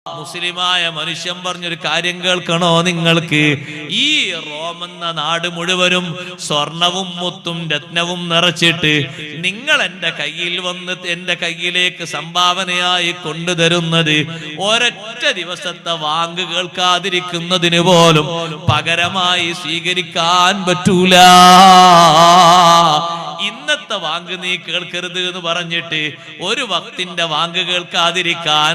മുസ്ലിമായ മനുഷ്യൻ പറഞ്ഞൊരു കാര്യം കേൾക്കണോ നിങ്ങൾക്ക്? ഈ റോമെന്ന നാട് മുഴുവനും സ്വർണവും മുത്തും രത്നവും നിറച്ചിട്ട് നിങ്ങൾ എന്റെ കയ്യിൽ വന്ന് എന്റെ കയ്യിലേക്ക് സംഭാവനയായി കൊണ്ടുതരുന്നത് ഒരൊറ്റ ദിവസത്തെ വാങ്ക് കേൾക്കാതിരിക്കുന്നതിന് പോലും പകരമായി സ്വീകരിക്കാൻ പറ്റൂല. ഇന്നത്തെ വാങ്ക് നീ കേൾക്കരുത് എന്ന് പറഞ്ഞിട്ട് ഒരു വക്തിന്റെ വാങ്ക് കേൾക്കാതിരിക്കാൻ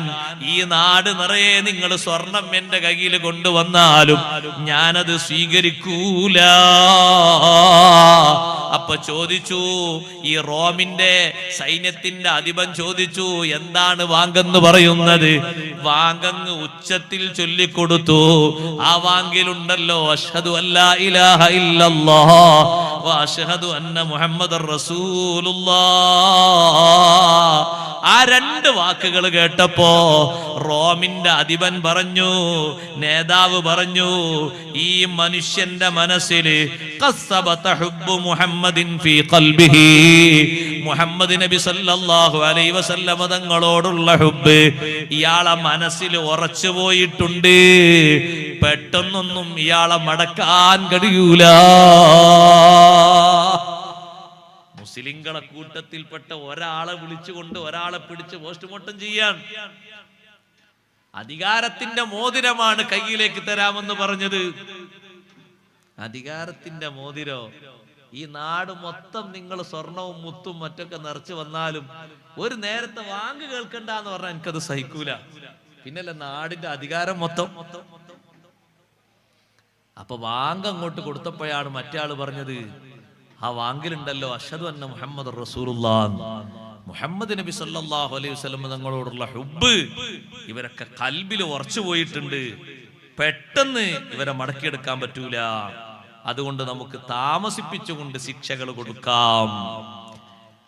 ഈ നാട് നിറയെ നിങ്ങൾ സ്വർണം എന്റെ കയ്യിൽ കൊണ്ടുവന്നാലും ഞാനത് സ്വീകരിക്കൂല. അപ്പൊ ചോദിച്ചു, ഈ റോമിന്റെ സൈന്യത്തിന്റെ അധിപൻ ചോദിച്ചു, എന്താണ് വാങ്കെന്ന് പറയുന്നത്? വാങ്കങ്ങ് ഉച്ചത്തിൽ ചൊല്ലിക്കൊടുത്തു. ആ വാങ്കിലുണ്ടല്ലോ അഷ്ഹദു അല്ലാ ഇലാഹ ഇല്ലല്ലാഹ് വ അഷ്ഹദു അന്ന മുഹമ്മദർ റസൂലുള്ളാഹ്. ആ രണ്ട് വാക്കുകൾ കേട്ടപ്പോ റോമിന്റെ അധിപൻ പറഞ്ഞു, നേതാവ് പറഞ്ഞു, ഈ മനുഷ്യന്റെ മനസ്സിൽ മുഹമ്മദ് നബി സല്ലല്ലാഹു അലൈഹി വസല്ലം തങ്ങളോടുള്ള ഹുബ്ബ് ഇയാളെ മനസ്സിൽ ഉറച്ചു പോയിട്ടുണ്ട്. പെട്ടെന്നൊന്നും ഇയാളെ മടക്കാൻ കഴിയൂല. മുസ്ലിങ്ങളെ കൂട്ടത്തിൽപ്പെട്ട ഒരാളെ വിളിച്ചുകൊണ്ട് ഒരാളെ പിടിച്ച് പോസ്റ്റ്മോർട്ടം ചെയ്യാൻ. അധികാരത്തിന്റെ മോതിരമാണ് കയ്യിലേക്ക് തരാമെന്ന് പറഞ്ഞത്. അധികാരത്തിന്റെ മോതിരോ? ഈ നാട് മൊത്തം നിങ്ങൾ സ്വർണവും മുത്തും മറ്റൊക്കെ നിറച്ചു വന്നാലും ഒരു നേരത്തെ വാങ്ക് കേൾക്കണ്ട എന്ന് പറഞ്ഞാൽ എനിക്കത് സഹിക്കൂല. പിന്നല്ല നാടിന്റെ അധികാരം മൊത്തം. അപ്പൊ വാങ്ക് അങ്ങോട്ട് കൊടുത്തപ്പോഴാണ് മറ്റേ ആള് പറഞ്ഞത്, ആ വാങ്കിലുണ്ടല്ലോ അഷ്ഹദു അന്ന മുഹമ്മദ് റസൂലുള്ളാഹ്, മുഹമ്മദ് നബി സല്ലല്ലാഹു അലൈഹി വസല്ലം തങ്ങളോടുള്ള ഹുബ്ബ് ഇവരൊക്കെ കൽബിൽ ഉറച്ചു പോയിട്ടുണ്ട്. പെട്ടെന്ന് ഇവരെ മടക്കിയെടുക്കാൻ പറ്റൂല. അതുകൊണ്ട് നമുക്ക് താമസിപ്പിച്ചുകൊണ്ട് ശിക്ഷകൾ കൊടുക്കാം.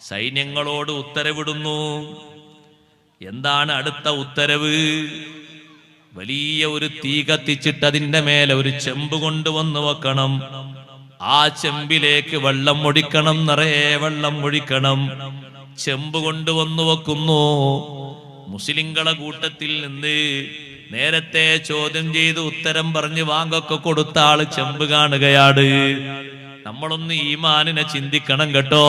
സൈന്യങ്ങളോട് ഉത്തരവിടുന്നു. എന്താണ് അടുത്ത ഉത്തരവ്? വലിയ ഒരു തീ കത്തിച്ചിട്ട് അതിന്റെ മേലെ ഒരു ചെമ്പ് കൊണ്ടുവന്ന് വെക്കണം. ആ ചെമ്പിലേക്ക് വെള്ളം ഒഴിക്കണം, നിറയെ വെള്ളം ഒഴിക്കണം. ചെമ്പ് കൊണ്ടുവന്നു വെക്കുന്നു. മുസ്ലിങ്ങളെ കൂട്ടത്തിൽ നിന്ന് നേരത്തെ ചോദ്യം ചെയ്ത് ഉത്തരം പറഞ്ഞ് വാങ്കൊക്കെ കൊടുത്ത ആള് ചെമ്പ് കാണുകയാണ്. നമ്മളൊന്ന് ഈമാനിനെ ചിന്തിക്കണം കേട്ടോ.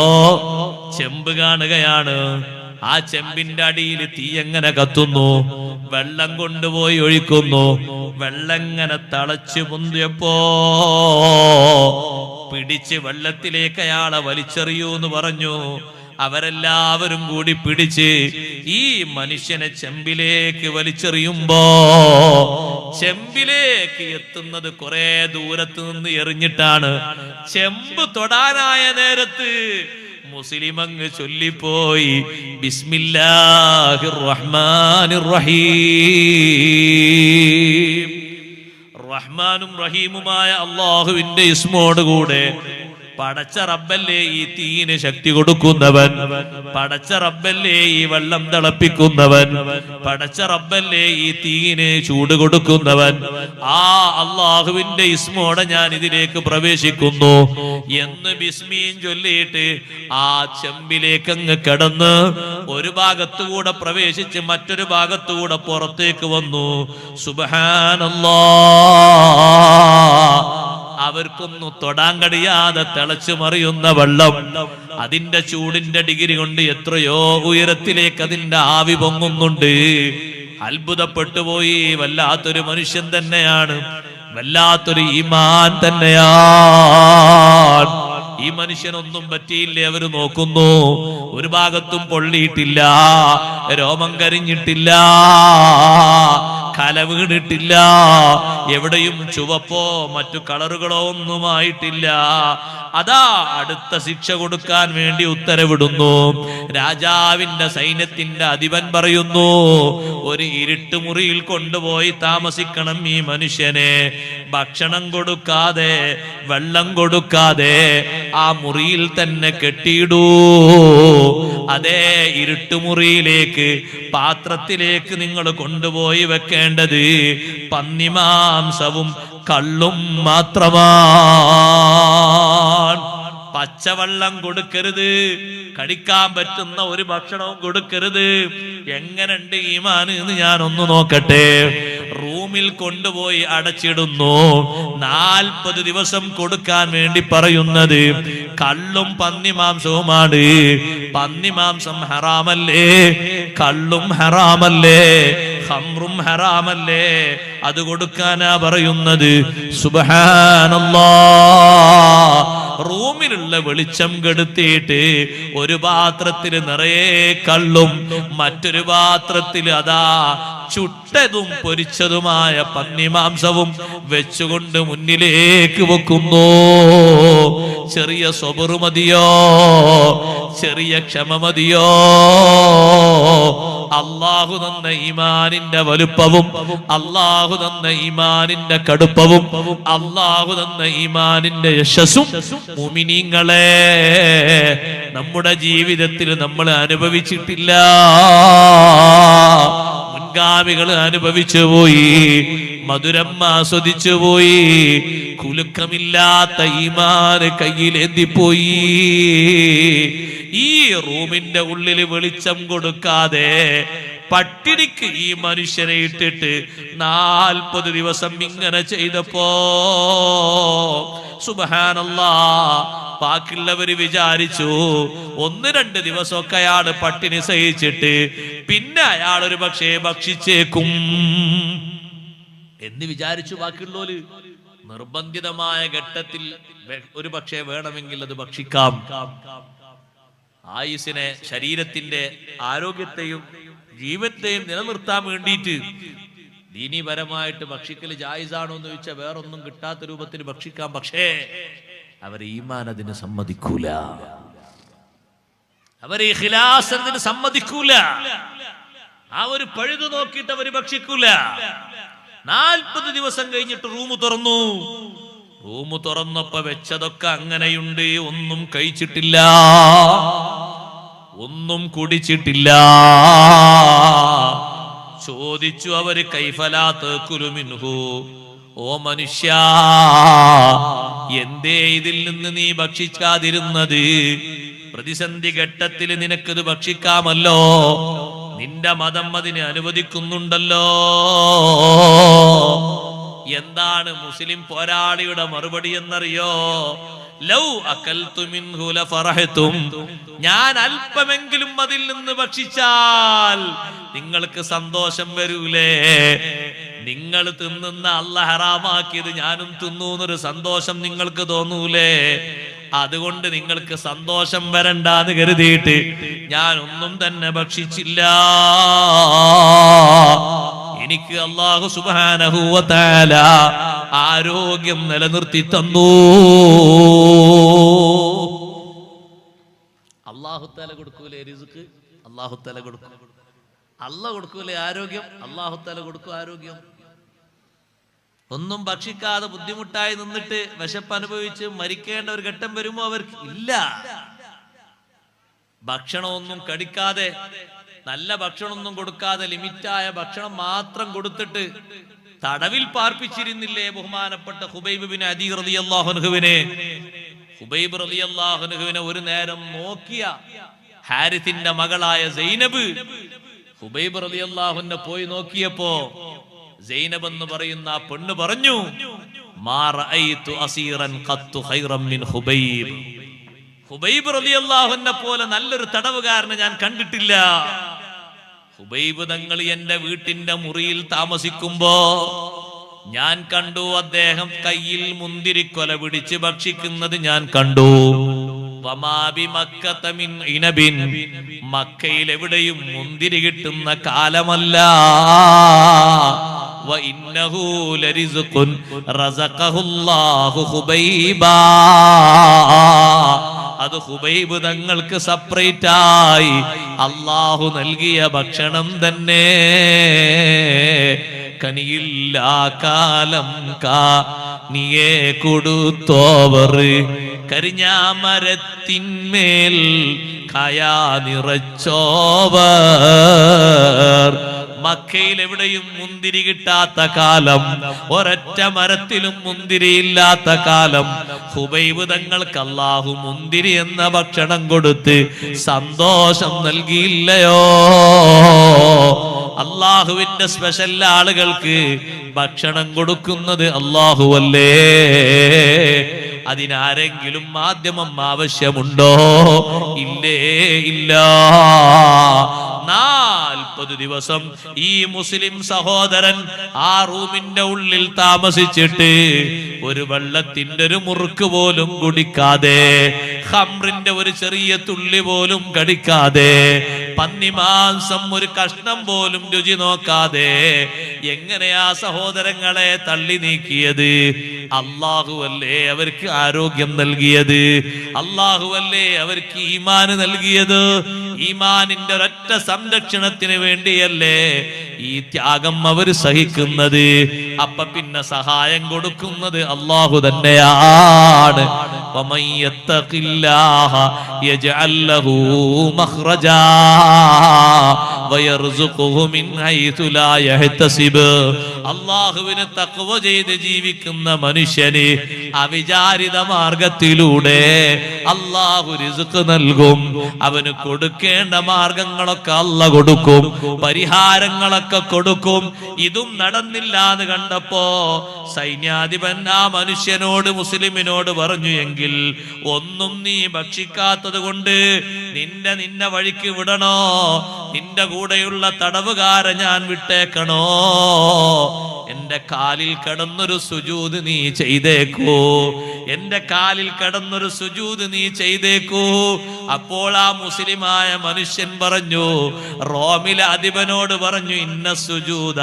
ചെമ്പ് കാണുകയാണ്. ആ ചെമ്പിന്റെ അടിയിൽ തീ എങ്ങനെ കത്തുന്നു? വെള്ളം കൊണ്ടുപോയി ഒഴിക്കുന്നു. വെള്ളം എങ്ങനെ തളച്ചു പൊന്തിയപ്പോ പിടിച്ച് വെള്ളത്തിലേക്ക് അയാളെ വലിച്ചെറിയൂ എന്ന് പറഞ്ഞു. അവരെല്ലാവരും കൂടി പിടിച്ച് ഈ മനുഷ്യനെ ചെമ്പിലേക്ക് വലിച്ചെറിയുമ്പോ ചെമ്പിലേക്ക് എത്തുന്നത് കുറെ ദൂരത്ത് നിന്ന് എറിഞ്ഞിട്ടാണ്. ചെമ്പ് തൊടാനായ നേരത്ത് മുസ്ലിം അങ്ങ് ചൊല്ലിപ്പോയി, ബിസ്മില്ലാഹിർ റഹ്മാനിർ റഹീം. റഹ്മാനും റഹീമുമായ അല്ലാഹുവിന്റെ ഇസ്മോടുകൂടെ പടച്ച റബ്ബല്ലേ ഈ തീന് ശക്തി കൊടുക്കുന്നവൻ, പടച്ച റബ്ബല്ലേ ഈ വെള്ളം തിളപ്പിക്കുന്നവൻ, പടച്ച റബ്ബല്ലേ ഈ തീന് ചൂട് കൊടുക്കുന്നവൻ, ആ അള്ളാഹുവിന്റെ ഇസ്മോടെ ഞാൻ ഇതിലേക്ക് പ്രവേശിക്കുന്നു എന്ന് ബിസ്മീൻ ചൊല്ലിയിട്ട് ആ ചെമ്പിലേക്ക് അങ്ങ് കിടന്ന് ഒരു ഭാഗത്തുകൂടെ പ്രവേശിച്ച് മറ്റൊരു ഭാഗത്തുകൂടെ പുറത്തേക്ക് വന്നു. സുബ്ഹാനല്ലാഹ്. അവർക്കൊന്നും തൊടാൻ കഴിയാതെ തിളച്ചു മറിയുന്ന വെള്ളം, അതിന്റെ ചൂടിന്റെ ഡിഗ്രി കൊണ്ട് എത്രയോ ഉയരത്തിലേക്ക് അതിന്റെ ആവി പൊങ്ങുന്നുണ്ട്. അത്ഭുതപ്പെട്ടു പോയി. വല്ലാത്തൊരു മനുഷ്യൻ തന്നെയാണ്, വല്ലാത്തൊരു ഈമാൻ തന്നെയാണ്. ഈ മനുഷ്യനൊന്നും പറ്റിയില്ലേ? അവര് നോക്കുന്നു, ഒരു ഭാഗത്തും പൊള്ളിയിട്ടില്ല, രോമം കരിഞ്ഞിട്ടില്ല, കല വീണിട്ടില്ല, എവിടെയും ചുവപ്പോ മറ്റു കളറുകളോ ഒന്നുമായിട്ടില്ല. അതാ അടുത്ത ശിക്ഷ കൊടുക്കാൻ വേണ്ടി ഉത്തരവിടുന്നു. രാജാവിന്റെ സൈന്യത്തിന്റെ അധിപൻ പറയുന്നു, ഒരു ഇരുട്ടുമുറിയിൽ കൊണ്ടുപോയി താമസിക്കണം ഈ മനുഷ്യനെ. ഭക്ഷണം കൊടുക്കാതെ വെള്ളം കൊടുക്കാതെ ആ മുറിയിൽ തന്നെ കെട്ടിയിടൂ. അതേ ഇരുട്ടുമുറിയിലേക്ക് പാത്രത്തിലേക്ക് നിങ്ങൾ കൊണ്ടുപോയി വെക്കേണ്ടത് പന്നിമാംസവും കള്ളും മാത്രമാണ്. പച്ചവെള്ളം കൊടുക്കരുത്, കഴിക്കാൻ പറ്റുന്ന ഒരു ഭക്ഷണവും കൊടുക്കരുത്. എങ്ങനെയുണ്ട് ഈമാൻ എന്ന് ഞാൻ ഒന്ന് നോക്കട്ടെ. റൂമിൽ കൊണ്ടുപോയി അടച്ചിടുന്നു. 40 ദിവസം കൊടുക്കാൻ വേണ്ടി പറയുന്നത് കള്ളും പന്നിമാംസവുമാണ്. പന്നിമാംസം ഹറാമല്ലേ? കള്ളും ഹറാമല്ലേ? ഖംറും ഹറാമല്ലേ? അത് കൊടുക്കാനാ പറയുന്നത്. സുബ്ഹാനല്ലാഹ്. റൂമിലുള്ള വെളിച്ചം കെടുത്തിയിട്ട് ഒരു പാത്രത്തിൽ നിറയെ കള്ളും മറ്റൊരു പാത്രത്തിൽ അതാ ചുട്ടതും പൊരിച്ചതുമായ പന്നിമാംസവും വെച്ചുകൊണ്ട് മുന്നിലേക്ക് വെക്കുന്നു. ചെറിയ സ്വബറ് മതിയോ? ചെറിയ ക്ഷമ മതിയോ? അല്ലാഹു തന്ന ഈമാനിന്റെ വലുപ്പവും അല്ലാഹു തന്ന ഈമാനിന്റെ കടുപ്പവും അല്ലാഹു തന്ന ഈമാനിന്റെ യശസ്സും മുഅ്മിനീങ്ങളെ നമ്മുടെ ജീവിതത്തിൽ നമ്മൾ അനുഭവിച്ചിട്ടില്ല. മുൻഗാമികൾ അനുഭവിച്ചു പോയി, മധുരം ആസ്വദിച്ചു പോയി. കുലുക്കമില്ലാത്ത ഈമാന് കയ്യിലേന്തിപ്പോയി. ഈ റൂമിന്റെ ഉള്ളിൽ വെളിച്ചം കൊടുക്കാതെ പട്ടിണിക്ക് ഈ മനുഷ്യനെ ഇട്ടിട്ട് 40 ദിവസം ഇങ്ങനെ ചെയ്തപ്പോ സുബ്ഹാനല്ലാഹ്, ബാക്കിയുള്ളവര് വിചാരിച്ചു 1-2 ദിവസമൊക്കെ അയാള് പട്ടിണി സഹിച്ചിട്ട് പിന്നെ അയാൾ ഒരു പക്ഷേ ഭക്ഷിച്ചേക്കും എന്ന് വിചാരിച്ചു. ബാക്കിയുള്ളവര് നിർബന്ധിതമായ ഘട്ടത്തിൽ ഒരു പക്ഷേ വേണമെങ്കിൽ അത് ഭക്ഷിക്കാം. ആയുസിനെ, ശരീരത്തിന്റെ ആരോഗ്യത്തെയും ജീവത്തെയും നിലനിർത്താൻ വേണ്ടിയിട്ട് ദീനീപരമായിട്ട് ഭക്ഷിക്കൽ ജായിസാണോ എന്ന് ചോദിച്ചാൽ വേറൊന്നും കിട്ടാത്ത രൂപത്തിൽ ഭക്ഷിക്കാം. പക്ഷേ അവർ ഈമാൻ അതിന് സമ്മതിക്കൂല, അവർ ഇഖ്ലാസ് അതിന് സമ്മതിക്കൂല. ആ ഒരു പഴുതു നോക്കിയിട്ട് അവർ ഭക്ഷിക്കൂല. 40 ദിവസം കഴിഞ്ഞിട്ട് റൂം തുറന്നു. റൂം തുറന്നപ്പോ വെച്ചതൊക്കെ അങ്ങനെയുണ്ട്. ഒന്നും കഴിച്ചിട്ടില്ല, ഒന്നും കുടിച്ചിട്ടില്ല. ചോദിച്ചു അവര്, കൈഫലാ തഅകുലു മിൻഹു, ഓ മനുഷ്യ, എന്തേ ഇതിൽ നിന്ന് നീ ഭക്ഷിക്കാതിരുന്നത്? പ്രതിസന്ധി ഘട്ടത്തിൽ നിനക്കത് ഭക്ഷിക്കാമല്ലോ, നിന്റെ മതം അതിനെ അനുവദിക്കുന്നുണ്ടല്ലോ. എന്താണ് മുസ്ലിം പോരാളിയുടെ മറുപടി എന്നറിയോ? ലൗ അകൽതു മിൻഹു ലഫറഹതും, ഞാൻ അല്പമെങ്കിലും അതിൽ നിന്ന് ഭക്ഷിച്ചാൽ നിങ്ങൾക്ക് സന്തോഷം വരൂലേ? നിങ്ങൾ തിന്നുന്ന അല്ലാഹ് ഹറാമാക്കിയത് ഞാനും തിന്നു എന്നൊരു സന്തോഷം നിങ്ങൾക്ക് തോന്നൂലേ? അതുകൊണ്ട് നിങ്ങൾക്ക് സന്തോഷം വരണ്ടാന്ന് കരുതിയിട്ട് ഞാൻ ഒന്നും തന്നെ ഭക്ഷിച്ചില്ല. എനിക്ക് അല്ലാഹു സുബ്ഹാനഹു വ തആല ആരോഗ്യം നിലനിർത്തി തന്നു. അല്ലാഹു തആല കൊടുക്കൂലേ റിസ്ക്? അല്ലാഹു തആല കൊടുക്കും. അല്ലാഹു കൊടുക്കൂലേ ആരോഗ്യം? അല്ലാഹു തആല കൊടുക്കും ആരോഗ്യം. ഒന്നും ഭക്ഷിക്കാതെ ബുദ്ധിമുട്ടായി നിന്നിട്ട് വിശപ്പ് അനുഭവിച്ച് മരിക്കേണ്ട ഒരു ഘട്ടം വരുമ്പോ അവർക്ക് ഇല്ല. ഭക്ഷണമൊന്നും കഴിക്കാതെ, നല്ല ഭക്ഷണമൊന്നും കൊടുക്കാതെ ലിമിറ്റായ ഭക്ഷണം മാത്രം കൊടുത്തിട്ട് തടവിൽ പാർപ്പിച്ചിരുന്നില്ലേ ബഹുമാനപ്പെട്ട ഖുബൈബ് ബിൻ അദി റളിയല്ലാഹു അൻഹുവിനെ? ഖുബൈബ് റളിയല്ലാഹു അൻഹുവിനെ ഒരു നേരം നോക്കിയ ഹാരിത്തിന്റെ മകളായ സൈനബ് ഖുബൈബ് റളിയല്ലാഹു അൻഹു പോയി നോക്കിയപ്പോ സൈനബ് എന്ന് പറയുന്ന ആ പെണ്ണ് പറഞ്ഞു, മാ റഅയ്തു അസീറൻ ഖത്തു ഖൈറൻ മിൻ ഖുബൈബ്. ഖുബൈബ് റളിയല്ലാഹു അൻഹു പോലെ നല്ലൊരു തടവുകാരനെ ഞാൻ കണ്ടിട്ടില്ല. ഖുബൈബ് തങ്ങൾ എന്റെ വീട്ടിന്റെ മുറിയിൽ താമസിക്കുമ്പോ ഞാൻ കണ്ടു അദ്ദേഹം കയ്യിൽ മുന്തിരിക്കൊല പിടിച്ച് ഭക്ഷിക്കുന്നത് ഞാൻ കണ്ടു. മക്കയിൽ എവിടെയും മുന്തിരി കിട്ടുന്ന കാലമല്ല. അത് ഖുബൈബ് തങ്ങൾക്ക് സെപ്പറേറ്റ് ആയി അല്ലാഹു നൽകിയ ഭക്ഷണം തന്നെ. കനിയില്ലാ കാലം കാനിയെ കൊടുത്തോവർ, കരിഞ്ഞാമരത്തിന്മേൽ കയാ നിറച്ചോവർ, മക്കയിൽ എവിടെയും മുന്തിരി കിട്ടാത്ത കാലം, ഒരൊറ്റ മരത്തിലും മുന്തിരിയില്ലാത്ത കാലം, ഹുബൈബ് തങ്ങൾക്ക് അല്ലാഹു മുന്തിരി എന്ന ഭക്ഷണം കൊടുത്ത് സന്തോഷം നൽകിയില്ലയോ? അള്ളാഹുവിന്റെ സ്പെഷ്യൽ ആളുകൾക്ക് ഭക്ഷണം കൊടുക്കുന്നത് അല്ലാഹുവല്ലേ? അതിനാരെങ്കിലും മാധ്യമം ആവശ്യമുണ്ടോ? ഇല്ലേ, ഇല്ല. 40 ദിവസം ഈ മുസ്ലിം സഹോദരൻ ആ റൂമിന്റെ ഉള്ളിൽ താമസിച്ചിട്ട് ഒരു വെള്ളത്തിന്റെ ഒരു മുറുക്ക് പോലും കുടിക്കാതെ, ഖംറിന്റെ ഒരു ചെറിയ തുള്ളി പോലും കടിക്കാതെ, പന്നിമാംസം ഒരു കഷ്ണം പോലും രുചി നോക്കാതെ എങ്ങനെയാ സഹോദരങ്ങളെ തള്ളി നീക്കിയത്? അല്ലാഹുവല്ലേ അവർക്ക് ആരോഗ്യം നൽകിയത്? അല്ലാഹുവല്ലേ അവർക്ക് ഈമാൻ നൽകിയത്? ഈമാനിന്റെ ഒരൊറ്റ സംരക്ഷണത്തിന് വേണ്ടിയല്ലേ ഈ ത്യാഗം അവർ സഹിക്കുന്നത്? അപ്പൊ പിന്നെ സഹായം കൊടുക്കുന്നത് അല്ലാഹു തന്നെയാണ്. വമൻ യത്തഖില്ലാഹ യജ്അൽ ലഹു മഖ്റജാ വയർസുഖുഹു മിൻ ഹൈതു ലാ യഹ്തസിബ്. അല്ലാഹുവിനെ തഖ്വ ചെയ്ത് ജീവിക്കുന്ന മനുഷ്യന് അവിചാരിത മാർഗത്തിലൂടെ അല്ലാഹു റിസ്ക് നൽകും. അവന് കൊടുക്കേണ്ട മാർഗങ്ങളൊക്കെ അല്ലാഹു കൊടുക്കും, പരിഹാരങ്ങളൊക്കെ കൊടുക്കും. ഇതും നടന്നില്ല എന്ന് കണ്ടപ്പോ സൈന്യാധിപൻ ആ മനുഷ്യനോട്, മുസ്ലിമിനോട് പറഞ്ഞു, എങ്കിൽ ഒന്നും നീ ഭക്ഷിക്കാത്തത് കൊണ്ട് നിന്നെ വഴിക്ക് വിടണോ? നിന്റെ കൂടെയുള്ള തടവുകാരെ ഞാൻ വിട്ടേക്കണോ? എന്റെ കാലിൽ കിടന്നൊരു സുജൂദ് നീ ചെയ്തേക്കൂ, എന്റെ കാലിൽ കിടന്നൊരു സുജൂദ് നീ ചെയ്തേക്കൂ. അപ്പോൾ ആ മുസ്ലിമായ മനുഷ്യൻ പറഞ്ഞു, റോമിലെ അധിപനോട് പറഞ്ഞു, ഇന്ന സുജൂദ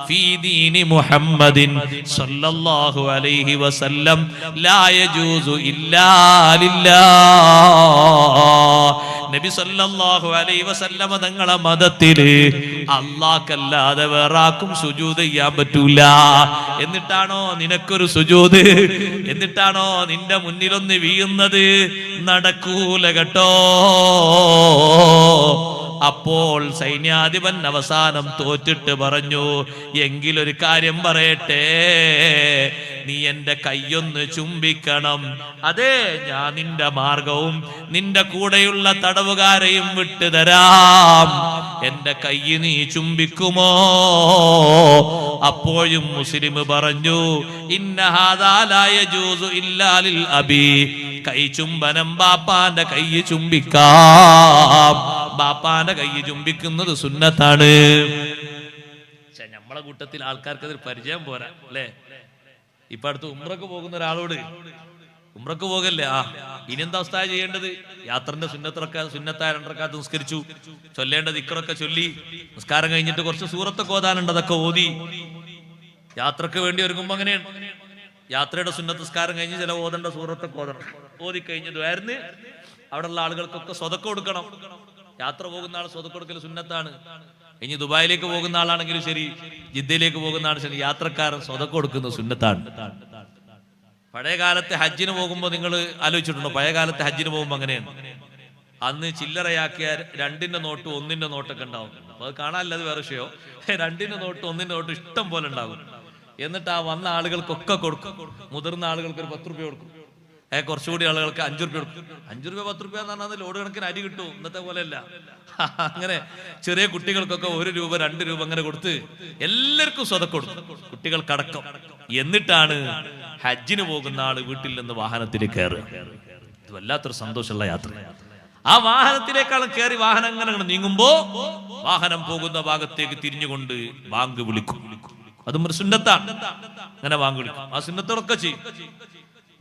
ഫീ ദീനി മുഹമ്മദിൻ സല്ലല്ലാഹു അലൈഹി വസല്ലം ലാ യജൂസു ഇല്ലാ ലില്ലാഹ്. നബി സല്ലല്ലാഹു അലൈഹി വസല്ലമ തങ്ങളെ മതത്തില് അല്ലാഹ്ക്കല്ലാതെ വേറാക്കും സുജൂദ് ചെയ്യാൻ പറ്റൂല. എന്നിട്ടാണോ നിനക്കൊരു സുജൂദ്? എന്നിട്ടാണോ നിന്റെ മുന്നിലൊന്ന് വീഴുന്നത്? നടക്കൂല കേട്ടോ. അപ്പോൾ സൈന്യാധിപൻ അവസാനം തോറ്റിട്ട് പറഞ്ഞു, എങ്കിലൊരു കാര്യം പറയട്ടെ, നീ എന്റെ കൈയൊന്ന് ചുംബിക്കണം. അതെ, ഞാൻ നിന്റെ മാർഗവും നിന്റെ കൂടെയുള്ള തടവുകാരെയും വിട്ടുതരാം. എന്റെ കൈ നീ ചുംബിക്കുമോ? അപ്പോഴും മുസ്ലിം പറഞ്ഞു, ഇന്ന ഹാദാ ലാ യജൂസു ഇല്ലാ ലിൽ അബി. കൈ ചുംബനം ബാപ്പാന്റെ കൈ ചുംബിക്കാം. ബാപ്പാന്റെ കൈ ചുംബിക്കുന്നത് സുന്നത്താണ്. നമ്മളെ കൂട്ടത്തിൽ ആൾക്കാർക്ക് അതൊരു പരിചയം പോരാ അല്ലേ? ഇപ്പൊ അടുത്ത് ഉംറക്ക് പോകുന്ന ഒരാളോട്, ഉംറക്ക് പോകല്ലേ, ഇനി എന്താ അവസ്ഥ ചെയ്യേണ്ടത്? യാത്രന്റെ സുന്നത്തായ 2 റക്അത്ത് നിസ്കരിച്ചു, ചൊല്ലേണ്ട ദിക്റൊക്കെ ചൊല്ലി, നിസ്കാരം കഴിഞ്ഞിട്ട് കുറച്ച് സൂറത്തൊക്കെ ഓതാനുണ്ട്, അതൊക്കെ ഓതി. യാത്രക്ക് വേണ്ടി ഒരുങ്ങുമ്പോ അങ്ങനെയാണ്. യാത്രയുടെ സുന്നത്ത് നിസ്കാരം കഴിഞ്ഞ് ചില ഓതേണ്ട സൂറത്തൊക്കെ ഓതണം. ഓതി കഴിഞ്ഞ് ദ്വാരന്ന് അവിടെയുള്ള ആളുകൾക്കൊക്കെ സ്വതക്ക കൊടുക്കണം. യാത്ര പോകുന്ന ആൾ സ്വതക്ക കൊടുക്കൽ സുന്നത്താണ്. ഇനി ദുബായിലേക്ക് പോകുന്ന ആളാണെങ്കിലും ശരി, ജിദ്ദയിലേക്ക് പോകുന്ന ആൾ ശരി, യാത്രക്കാരൻ സ്വതക്ക കൊടുക്കുന്നത് സുന്നത്താണ്. പഴയ കാലത്തെ ഹജ്ജിന് പോകുമ്പോ നിങ്ങൾ ആലോചിച്ചിട്ടുണ്ടോ? പഴയ കാലത്തെ ഹജ്ജിന് പോകുമ്പോ അങ്ങനെയാണ്. അന്ന് ചില്ലറയാക്കിയ 2ന്റെ നോട്ട് 1ന്റെ നോട്ടൊക്കെ ഉണ്ടാവും. അപ്പൊ അത് കാണാനല്ല, അത് വേറെ വിഷയോ. 2ന്റെ നോട്ട് 1ന്റെ നോട്ട് ഇഷ്ടം പോലെ ഉണ്ടാകും. എന്നിട്ട് ആ വന്ന ആളുകൾക്കൊക്കെ കൊടുക്കും. മുതിർന്ന ആളുകൾക്ക് ഒരു 10 രൂപ കൊടുക്കും, കുറച്ചുകൂടി ആളുകൾക്ക് 5 രൂപ കൊടുക്കും. 5 രൂപ 10 രൂപ എന്ന് പറഞ്ഞാൽ ലോഡ് കണക്കിന് അരി കിട്ടും. ഇന്നത്തെ പോലെയല്ല. അങ്ങനെ ചെറിയ കുട്ടികൾക്കൊക്കെ 1 രൂപ 2 രൂപ അങ്ങനെ കൊടുത്ത് എല്ലാവർക്കും സ്വതക്ക കൊടുക്കും, കുട്ടികൾക്കടക്കം. എന്നിട്ടാണ് ഹജ്ജിന് പോകുന്ന ആള് വീട്ടിൽ നിന്ന് വാഹനത്തിൽ കയറുക. ഇത് വല്ലാത്തൊരു സന്തോഷമുള്ള യാത്ര. ആ വാഹനത്തിലേക്കാണ് കയറി വാഹനം അങ്ങനെ നീങ്ങുമ്പോ വാഹനം പോകുന്ന ഭാഗത്തേക്ക് തിരിഞ്ഞുകൊണ്ട് ബാങ്ക് വിളിക്കും. അതും ഒരു സുന്നത്താണ്. അങ്ങനെ ബാങ്ക് വിളിക്കും. ആ സുന്നത്തോടൊക്കെ ചെയ്യും.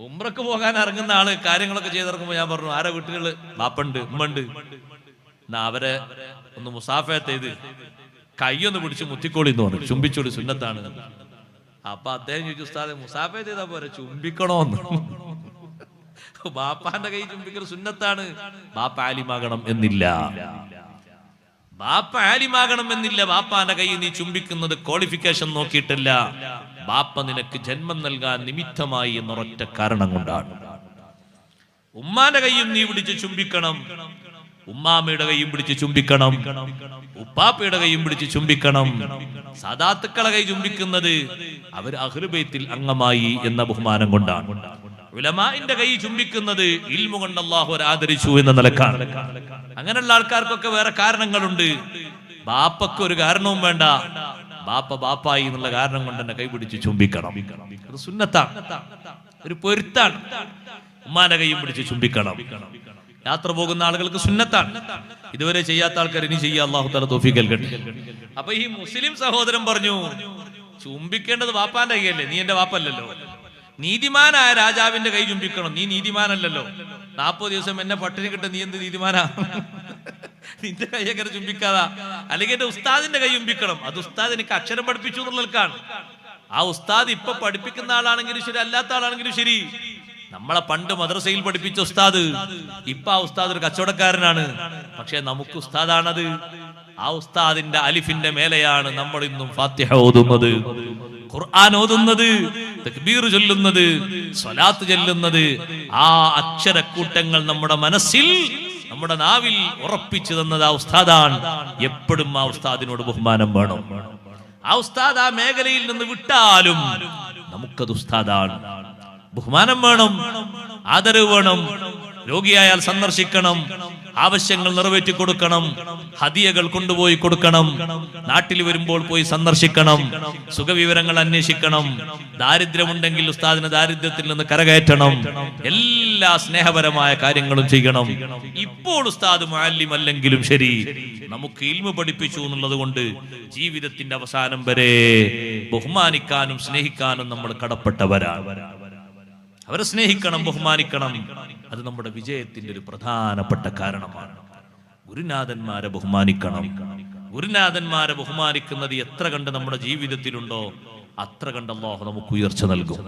ഉംറക്ക് പോകാൻ ഇറങ്ങുന്ന ആള് കാര്യങ്ങളൊക്കെ ചെയ്തിറങ്ങുമ്പോ ഞാൻ പറഞ്ഞു, ആരെ വീട്ടുകള് ബാപ്പുണ്ട്, ഉമ്മണ്ട്, എന്നാ അവരെ ഒന്ന് മുസാഫത്ത് ചെയ്ത് കൈയൊന്ന് പിടിച്ച് മുത്തിക്കോളി എന്ന് പറഞ്ഞു, ചുംബിച്ചോളി, സുന്നത്താണ്. അപ്പൊ അദ്ദേഹം ചോദിച്ചു, ഉസ്താദെ മുസാഫത്ത് ചെയ്താ പോരെ, ചുംബിക്കണോന്ന്? ബാപ്പാന്റെ കൈ ചുംബിക്കൽ സുന്നത്താണ്. ബാപ്പ ആലിമാകണം എന്നില്ല. ബാപ്പ ആലിമാകണം എന്നില്ല. ബാപ്പാന്റെ കൈ നീ ചുംബിക്കുന്നത് ക്വാളിഫിക്കേഷൻ നോക്കിയിട്ടല്ല, ബാപ്പ നിനക്ക് ജന്മം നൽകാൻ നിമിത്തമായി എന്നൊരൊറ്റ കാരണം കൊണ്ടാണ്. ഉമ്മാന്റെ കൈയും നീ പിടിച്ച് ചുംബിക്കണം. ഉമ്മാമ്മയുടെ കൈയും പിടിച്ച് ചുംബിക്കണം, ഉപ്പാപ്പയുടെ കൈയും പിടിച്ച് ചുംബിക്കണം. സാദാത്തുക്കളെ കൈ ചുംബിക്കുന്നത് അവർ അഹ്ലു ബൈത്തിൽ അംഗമായി എന്ന ബഹുമാനം കൊണ്ടാണ്. ഉലമാഇന്റെ കൈ ചുംബിക്കുന്നത് ഇൽമു കൊണ്ട് അല്ലാഹു ആദരിച്ചു എന്ന നിലക്കാണ്. അങ്ങനെയുള്ള ആൾക്കാർക്കൊക്കെ വേറെ കാരണങ്ങളുണ്ട്. ബാപ്പക്ക് ഒരു കാരണവും വേണ്ട, ബാപ്പ ബാപ്പായി എന്നുള്ള കാരണം കൊണ്ട് തന്നെ കൈപിടിച്ച് ചുംബിക്കണം. അത് സുന്നത്താണ്, ഒരു പൊരുത്താണ്. ഉമ്മാന്റെ കൈയും പിടിച്ച് ചുംബിക്കണം. യാത്ര പോകുന്ന ആളുകൾക്ക് സുന്നത്താണ്. ഇതുവരെ ചെയ്യാത്ത ആൾക്കാർ ഇനി ചെയ്യാ, അല്ലാഹു തആല തൗഫീഖ് നൽകട്ടെ. അപ്പൊ ഈ മുസ്ലിം സഹോദരൻ പറഞ്ഞു, ചുംബിക്കേണ്ടത് ബാപ്പാന്റെ കൈയല്ലേ, നീ എന്റെ ബാപ്പല്ലല്ലോ. നീതിമാനായ രാജാവിന്റെ കൈ ചുംബിക്കണം, നീ നീതിമാനല്ലല്ലോ. 40 ദിവസം എന്നെ പട്ടിണി കിട്ട, നീ എന്ത് നീതിമാനാ? നിന്റെ കൈ എങ്ങനെ ചുംബിക്കാതാ? അല്ലെങ്കിൽ എന്റെ ഉസ്താദിന്റെ കൈ ചുംബിക്കണം. അത് ഉസ്താദ് എനിക്ക് അക്ഷരം പഠിപ്പിച്ചു എന്നുള്ളതാണ്. ആ ഉസ്താദ് ഇപ്പൊ പഠിപ്പിക്കുന്ന ആളാണെങ്കിലും ശരി, അല്ലാത്ത ആളാണെങ്കിലും ശരി, നമ്മളെ പണ്ട് മദ്രസയിൽ പഠിപ്പിച്ച ഉസ്താദ് ഇപ്പൊ ആ ഉസ്താദ് ഒരു കച്ചവടക്കാരനാണ്. പക്ഷെ നമുക്ക് ഉസ്താദാണത്. ആ ഉസ്താദിന്റെ അലിഫിന്റെ മേലെയാണ് നമ്മൾ ഇന്നും ഫാത്തിഹ ഓതുന്നത്, ഖുർആൻ ഓതുന്നത്, തക്ബീർ ചൊല്ലുന്നത്, സ്വലാത്ത് ചൊല്ലുന്നത്. ആ അക്ഷരക്കൂട്ടങ്ങൾ നമ്മുടെ മനസ്സിൽ, നമ്മുടെ നാവിൽ ഉറപ്പിച്ചു തന്നത് ആ ഉസ്താദാണ്. എപ്പോഴും ആ ഉസ്താദിനോട് ബഹുമാനം വേണം. ആ ഉസ്താദ് ആ മേഖലയിൽ നിന്ന് വിട്ടാലും നമുക്കത് ഉസ്താദാണ്. ബഹുമാനം വേണം, ആദരവ് വേണം. രോഗിയായാൽ സന്ദർശിക്കണം, ആവശ്യങ്ങൾ നിറവേറ്റി കൊടുക്കണം, ഹദിയകൾ കൊണ്ടുപോയി കൊടുക്കണം, നാട്ടിൽ വരുമ്പോൾ പോയി സന്ദർശിക്കണം, സുഖവിവരങ്ങൾ അന്വേഷിക്കണം, ദാരിദ്ര്യമുണ്ടെങ്കിൽ ഉസ്താദിന് ദാരിദ്ര്യത്തിൽ നിന്ന് കരകയറ്റണം. എല്ലാ സ്നേഹപരമായ കാര്യങ്ങളും ചെയ്യണം. ഇപ്പോൾ ഉസ്താദ് മുഅല്ലിം അല്ലെങ്കിലും ശരി, നമുക്ക് ഇൽമു പഠിപ്പിച്ചു എന്നുള്ളത് കൊണ്ട് ജീവിതത്തിന്റെ അവസാനം വരെ ബഹുമാനിക്കാനും സ്നേഹിക്കാനും നമ്മൾ കടപ്പെട്ടവരാണ്. അവരെ സ്നേഹിക്കണം, ബഹുമാനിക്കണം. അത് നമ്മുടെ വിജയത്തിന്റെ ഒരു പ്രധാനപ്പെട്ട കാരണമാണ്. ഗുരുനാഥന്മാരെ ബഹുമാനിക്കണം. ഗുരുനാഥന്മാരെ ബഹുമാനിക്കുന്നത് എത്ര കണ്ട് നമ്മുടെ ജീവിതത്തിലുണ്ടോ അത്ര കണ്ട് അല്ലാഹു നമുക്ക് ഉയർച്ച നൽകും.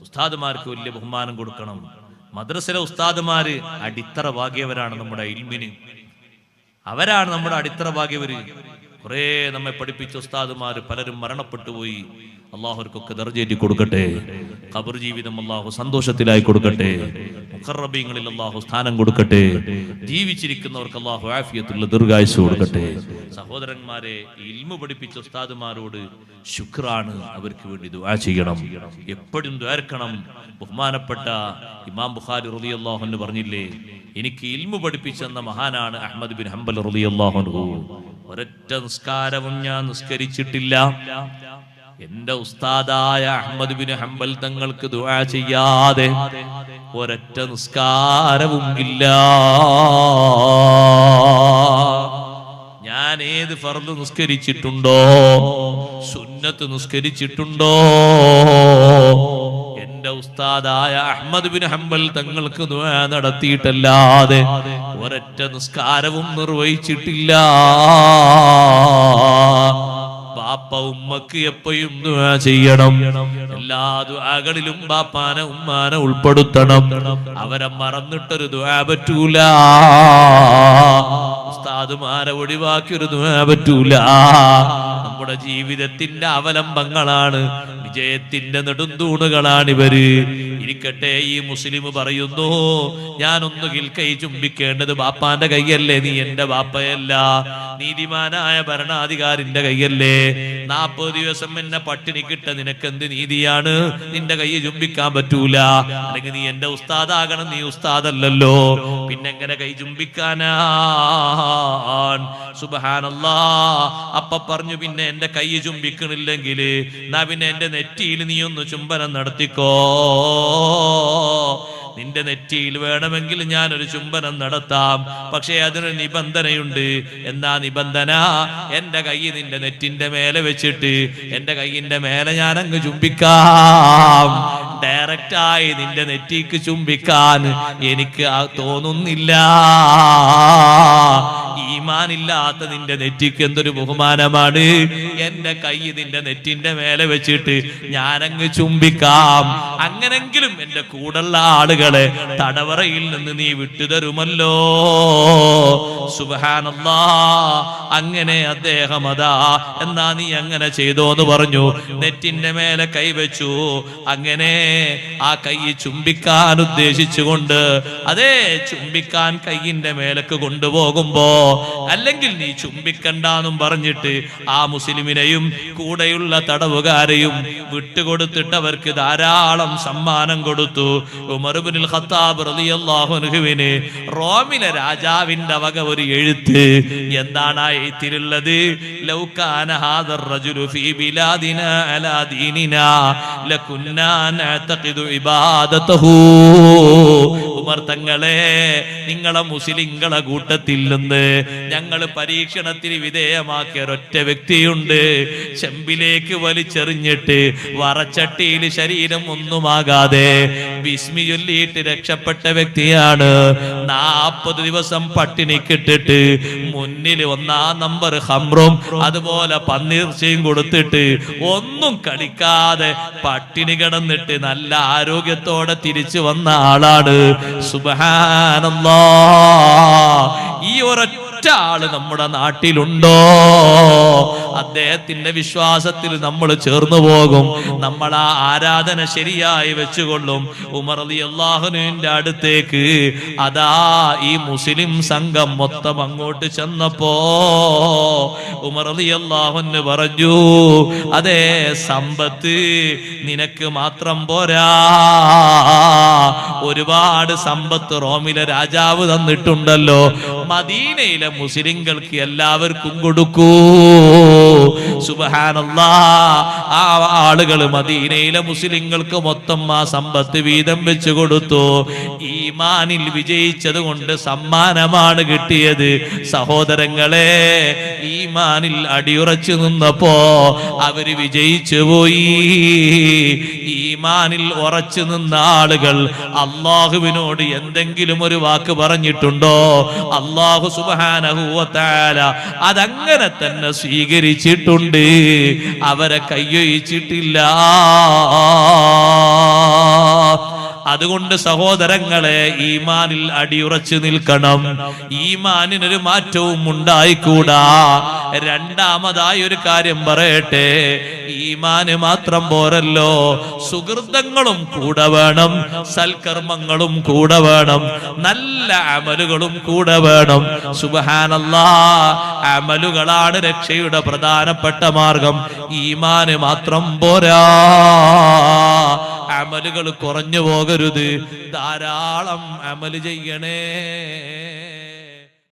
ഉസ്താദുമാർക്ക് വലിയ ബഹുമാനം കൊടുക്കണം. മദ്രസയിലെ ഉസ്താദുമാര് അടിത്തറ ഭാഗ്യവരാണ് നമ്മുടെ ഇൽമിന്. അവരാണ് നമ്മുടെ അടിത്തറ ഭാഗ്യവര്. കുറെ നമ്മെ പഠിപ്പിച്ച ഉസ്താദുമാര് പലരും മരണപ്പെട്ടു പോയി. അള്ളാഹുർക്കൊക്കെ ദർജയേറ്റി കൊടുക്കട്ടെ. ഖബർ ജീവിതം അള്ളാഹു സന്തോഷത്തിലായി കൊടുക്കട്ടെ. മുഖറബീങ്ങളിൽ അള്ളാഹു സ്ഥാനം കൊടുക്കട്ടെ. ജീവിച്ചിരിക്കുന്നവർക്ക് അള്ളാഹു ആഫിയത്തുള്ള ദീർഘായുസ്സ് കൊടുക്കട്ടെ. സഹോദരന്മാരെ, ഇൽമു പഠിപ്പിച്ച ഉസ്താദുമാരോട് ശുക്റാണ്. അവർക്ക് വേണ്ടി ദുആ ചെയ്യണം, എപ്പോഴും ദ്വാരക്കണം. ബഹുമാനപ്പെട്ട ഇമാം ബുഖാരി റളിയല്ലാഹു അൻഹു പറഞ്ഞില്ലേ, എനിക്ക് ഇൽമു പഠിപ്പിച്ചെന്ന മഹാനാണ് അഹ്മദ് ബിൻ ഹംബൽ റളിയല്ലാഹു അൻഹു. ഒരൊറ്റ നിസ്കാരവും ഞാൻ നിസ്കരിച്ചിട്ടില്ല, എന്റെ ഉസ്താദായ അഹ്മദ് ബിൻ ഹംബൽ തങ്ങൾക്ക് ദുആ ചെയ്യാതെ ഒരൊറ്റ നിസ്കാരവും ഇല്ല. ഞാൻ ഏത് ഫർദ് നിസ്കരിച്ചിട്ടുണ്ടോ, സുന്നത്ത് നിസ്കരിച്ചിട്ടുണ്ടോ, എന്റെ ഉസ്താദായ അഹ്മദ് ബിൻ ഹംബൽ തങ്ങൾക്ക് ദുആ നടത്തിയിട്ടല്ലാതെ ഒരൊറ്റ നിസ്കാരവും നിർവഹിച്ചിട്ടില്ല. ബാപ്പ ഉമ്മക്ക് എപ്പോഴും ദുആ ചെയ്യണം. എല്ലാ ദുആകളിലും ബാപ്പാനെ ഉമ്മാനെ ഉൾപ്പെടുത്തണം. അവരെ മറന്നിട്ടൊരു ദുആ പറ്റൂല. ഉസ്താദുമാരെ ഒഴിവാക്കി ഒരു ദുആ പറ്റൂല. നമ്മുടെ ജീവിതത്തിന്റെ അവലംബങ്ങളാണ്, വിജയത്തിന്റെ നെടുന്തൂണുകളാണ് ഇവര്. ഇരിക്കട്ടെ, ഈ മുസ്ലിം പറയുന്നു, ഞാനൊന്നുകിൽ കൈ ചുംബിക്കേണ്ടത് ബാപ്പാന്റെ കൈയല്ലേ, നീ എന്റെ ബാപ്പയല്ല, നീതിമാനായ ഭരണാധികാരിന്റെ കൈയല്ലേ. 40 ദിവസം എന്നെ പട്ടിണി കിട്ട നിനക്കെന്ത് നീതിയാണ്? നിന്റെ കൈ ചുംബിക്കാൻ പറ്റൂല. അല്ലെങ്കിൽ നീ എന്റെ ഉസ്താദാകണം, നീ ഉസ്താദല്ലല്ലോ, പിന്നെങ്ങനെ കൈ ചുംബിക്കാനാ? സുബ്ഹാനല്ലാഹ്. അപ്പ പറഞ്ഞു, പിന്നെ എന്റെ കൈ ചുംബിക്കണില്ലെങ്കിൽ എന്നാ പിന്നെ എന്റെ നെറ്റിയിൽ നീ ഒന്ന് ചുംബനം നടത്തിക്കോ. നിന്റെ നെറ്റിയിൽ വേണമെങ്കിൽ ഞാനൊരു ചുംബനം നടത്താം, പക്ഷേ അതിനൊരു നിബന്ധനയുണ്ട്. എന്നാ നിബന്ധന? എന്റെ കൈ നിന്റെ നെറ്റിന്റെ മേലെ വെച്ചിട്ട് എന്റെ കൈയിന്റെ മേലെ ഞാൻ അങ്ങ് ചുംബിക്കാം. ഡയറക്റ്റായി നിന്റെ നെറ്റിക്ക് ചുംബിക്കാൻ എനിക്ക് തോന്നുന്നില്ല. ഈമാനില്ലാത്ത നിന്റെ നെറ്റിക്ക് എന്തൊരു ബഹുമാനമാണ്. എന്റെ കൈ നിന്റെ നെറ്റിന്റെ മേലെ വെച്ചിട്ട് ഞാനങ്ങ് ചുംബിക്കാം, അങ്ങനെങ്കിലും എന്റെ കൂടെയുള്ള ആളുകളെ തടവറയിൽ നിന്ന് നീ വിട്ടുതരുമല്ലോ. സുബ്ഹാനല്ലാഹ്. അങ്ങനെ അദ്ദേഹം അതാ എന്നാ നീ അങ്ങനെ ചെയ്തോന്ന് പറഞ്ഞു. നെറ്റിന്റെ മേലെ കൈവച്ചു. അങ്ങനെ ആ കൈ ചുംബിക്കാൻ ഉദ്ദേശിച്ചുകൊണ്ട് അതേ ചുംബിക്കാൻ കൈയിന്റെ മേലേക്ക് കൊണ്ടുപോകുമ്പോ, അല്ലെങ്കിൽ നീ ചുംബിക്കണ്ടെന്നും പറഞ്ഞിട്ട് ആ മുസ്ലിമിനെയും കൂടെയുള്ള തടവുകാരെയും വിട്ടുകൊടുത്തിട്ട് അവർക്ക് ധാരാളം സമ്മാനം കൊടുത്തു. ഉമർ ഇബ്നുൽ ഖത്താബ് റളിയല്ലാഹു അൻഹുവിന് റോമിലെ രാജാവിന്റെ വക ഒരു എഴുത്ത്. എന്താണ് ആ എഴുത്തിലുള്ളത്? ലൗ കാന ഹാദർ റജുലു ഫീ ബിലാദിനാ അലാ ദീനിനാ ലകുന്നാ നഅതഖിദു ഇബാദതഹു. ഉമർ തങ്ങളെ, നിങ്ങളെ മുസ്ലിങ്ങളെ കൂട്ടത്തിൽ നിന്ന് ഞങ്ങൾ പരീക്ഷണത്തിന് വിധേയമാക്കിയ ഒരൊറ്റ വ്യക്തിയുണ്ട്. ചെമ്പിലേക്ക് വലിച്ചെറിഞ്ഞിട്ട് വറച്ചട്ടിയിൽ ശരീരം ഒന്നുമാകാതെ ബിസ്മി ചൊല്ലിയിട്ട് രക്ഷപ്പെട്ട വ്യക്തിയാണ്. 40 ദിവസം പട്ടിണിക്കിട്ടിട്ട് മുന്നിൽ 1-ാം നമ്പർ ഹംറും അതുപോലെ പന്നീർച്ചയും കൊടുത്തിട്ട് ഒന്നും കളിക്കാതെ പട്ടിണി കിടന്നിട്ട് നല്ല ആരോഗ്യത്തോടെ തിരിച്ചു വന്ന ആളാണ്. സുബ്ഹാനല്ലാഹ്. ഈ ഒരൊറ്റ ആള് നമ്മുടെ നാട്ടിലുണ്ടോ? അദ്ദേഹത്തിന്റെ വിശ്വാസത്തിൽ നമ്മൾ ചേർന്നു പോകും, നമ്മൾ ആ ആരാധന ശരിയായി വെച്ചുകൊള്ളും. ഉമർ റളിയല്ലാഹു അൻഹുവിന്റെ അടുത്തേക്ക് അതാ ഈ മുസ്ലിം സംഘം മൊത്തം അങ്ങോട്ട് ചെന്നപ്പോ ഉമർ റളിയല്ലാഹു അൻഹു പറഞ്ഞു, അതേ സമ്പത്ത് നിനക്ക് മാത്രം പോരാ, ഒരുപാട് സമ്പത്ത് റോമിലെ രാജാവ് തന്നിട്ടുണ്ടല്ലോ, മദീനയിലെ മുസ്ലിങ്ങൾക്ക് എല്ലാവർക്കും കൊടുക്കൂ. സുബ്ഹാനല്ലാഹ്. ആ ആളുകൾ മദീനയിലെ മുസ്ലിങ്ങൾക്ക് മൊത്തം ആ സമ്പത്ത് വീതം വെച്ചു കൊടുത്തു. ഈമാനിൽ വിജയിച്ചത് കൊണ്ട് സമ്മാനമാണ് കിട്ടിയത്. സഹോദരങ്ങളെ, ഈമാനിൽ അടിയുറച്ചു നിന്നപ്പോ അവര് വിജയിച്ചു പോയി. ഈമാനിൽ ഉറച്ചു നിന്ന ആളുകൾ അള്ളാഹുവിനോട് എന്തെങ്കിലും ഒരു വാക്ക് പറഞ്ഞിട്ടുണ്ടോ? അള്ളാഹു സുബ്ഹാനഹു വ തആല അതങ്ങനെ തന്നെ സ്വീകരിച്ചിട്ടുണ്ട്, അവരെ കയ്യൊഴിച്ചിട്ടില്ല. അതുകൊണ്ട് സഹോദരങ്ങളെ, ഈമാനിൽ അടിയുറച്ചു നിൽക്കണം. ഈമാനിനൊരു മാറ്റവും ഉണ്ടായിക്കൂടാ. രണ്ടാമതായി ഒരു കാര്യം പറയട്ടെ, ഈമാന് മാത്രം പോരല്ലോ, സുഹൃതങ്ങളും കൂടെ വേണം, സൽക്കർമ്മങ്ങളും കൂടെ വേണം, നല്ല അമലുകളും കൂടെ വേണം. സുബ്ഹാനല്ലാഹ്. അമലുകളാണ് രക്ഷയുടെ പ്രധാനപ്പെട്ട മാർഗം. ഈമാന് മാത്രം പോരാ. അമലുകൾ കുറഞ്ഞു പോകരുത്, ധാരാളം അമല് ചെയ്യണേ.